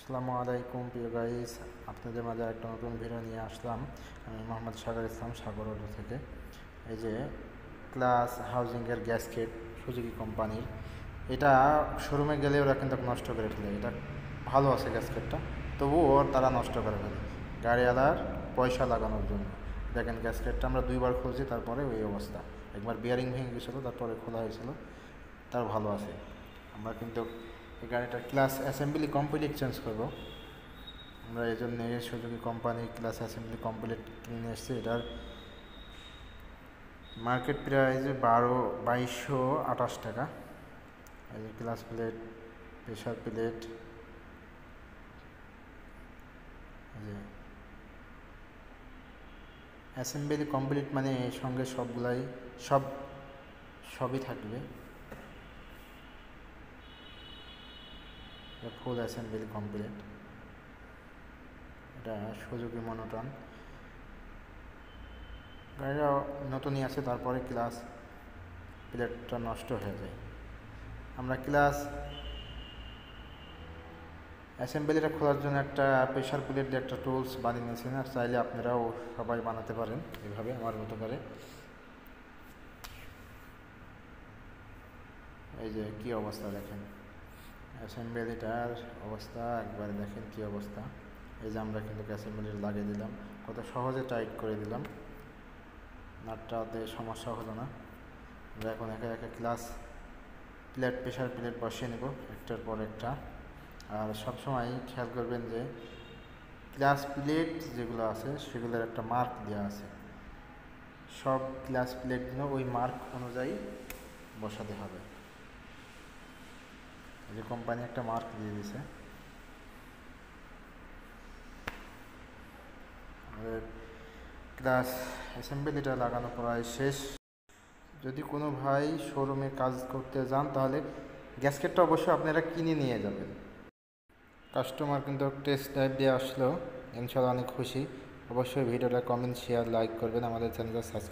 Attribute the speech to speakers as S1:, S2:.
S1: আসসালামু আলাইকুম প্রিয় গাইস, আপনাদের মাঝে একটা নতুন ভিডিও নিয়ে আসলাম। আমি মোহাম্মদ সাগর ইসলাম, সাগর অটো থেকে। এই যে ক্লাস হাউজিংয়ের গ্যাসকেট সুজুকি কোম্পানির, এটা শোরুমে গেলে ওরা কিন্তু নষ্ট করে ফেলে। এটা ভালো আছে গ্যাসকেটটা, তবুও তারা নষ্ট করে ফেলে গাড়িওয়ালার পয়সা লাগানোর জন্য। দেখেন গ্যাসকেটটা আমরা দুইবার খুলছি, তারপরে ওই অবস্থা। একবার বিয়ারিং ভেঙে গেছিলো, তারপরে খোলা হয়েছিল, তার ভালো আছে। আমরা কিন্তু এই গাড়িটার ক্লাস অ্যাসেম্বলি কমপ্লিট চেঞ্জ করবো। আমরা এই জন্য সুজুকি কোম্পানির ক্লাস অ্যাসেম্বলি কমপ্লিট কিনে এসেছি। এটার মার্কেট প্রাইস 2228 টাকা। এই যে ক্লাস প্লেট, প্রেশার প্লেট, এই যে অ্যাসেম্বলি কমপ্লিট মানে এর সঙ্গে সবই থাকবে। ফুল অ্যাসেম্বলি কমপ্লিট। এটা সুজুকি মনোটন গাড়িটা নতুনই আছে, তারপরে ক্লাস প্লেটটা নষ্ট হয়ে যায়। আমরা ক্লাস অ্যাসেম্বলিটা খোলার জন্য একটা প্রেশার প্লেট দিয়ে একটা টুলস বানিয়ে নিয়েছেন, আর চাইলে আপনারাও সবাই বানাতে পারেন এভাবে আমার মতো করে। এই যে কী অবস্থা দেখেন অ্যাসেম্বলিটার অবস্থা, একবার দেখেন কী অবস্থা। এই যে আমরা কিন্তু অ্যাসেম্বলি লাগিয়ে দিলাম, কত সহজে টাইট করে দিলাম, নাটটাতে সমস্যা হলো না। আমরা এখন একে একে ক্লাস প্লেট, প্রেশার প্লেট বসিয়ে নেব একটার পর একটা। আর সবসময় খেয়াল করবেন যে ক্লাস প্লেট যেগুলো আছে সেগুলোর একটা মার্ক দেওয়া আছে। সব ক্লাস প্লেটগুলো ওই মার্ক অনুযায়ী বসাতে হবে। এই যে কোম্পানি একটা মার্ক দিয়ে দিয়েছে। আমাদের ক্লাস অ্যাসেম্বলিটা লাগানো প্রায় শেষ। যদি কোনো ভাই শোরুমে কাজ করতে যান, তাহলে গ্যাসকেটটা অবশ্যই আপনারা কিনে নিয়ে যাবেন। কাস্টমার কিন্তু টেস্ট ড্রাইভ দিয়ে আসলো, ইনশাআল্লাহ অনেক খুশি। অবশ্যই ভিডিওটা কমেন্ট, শেয়ার, লাইক করবেন, আমাদের চ্যানেলটা সাবস্ক্রাইব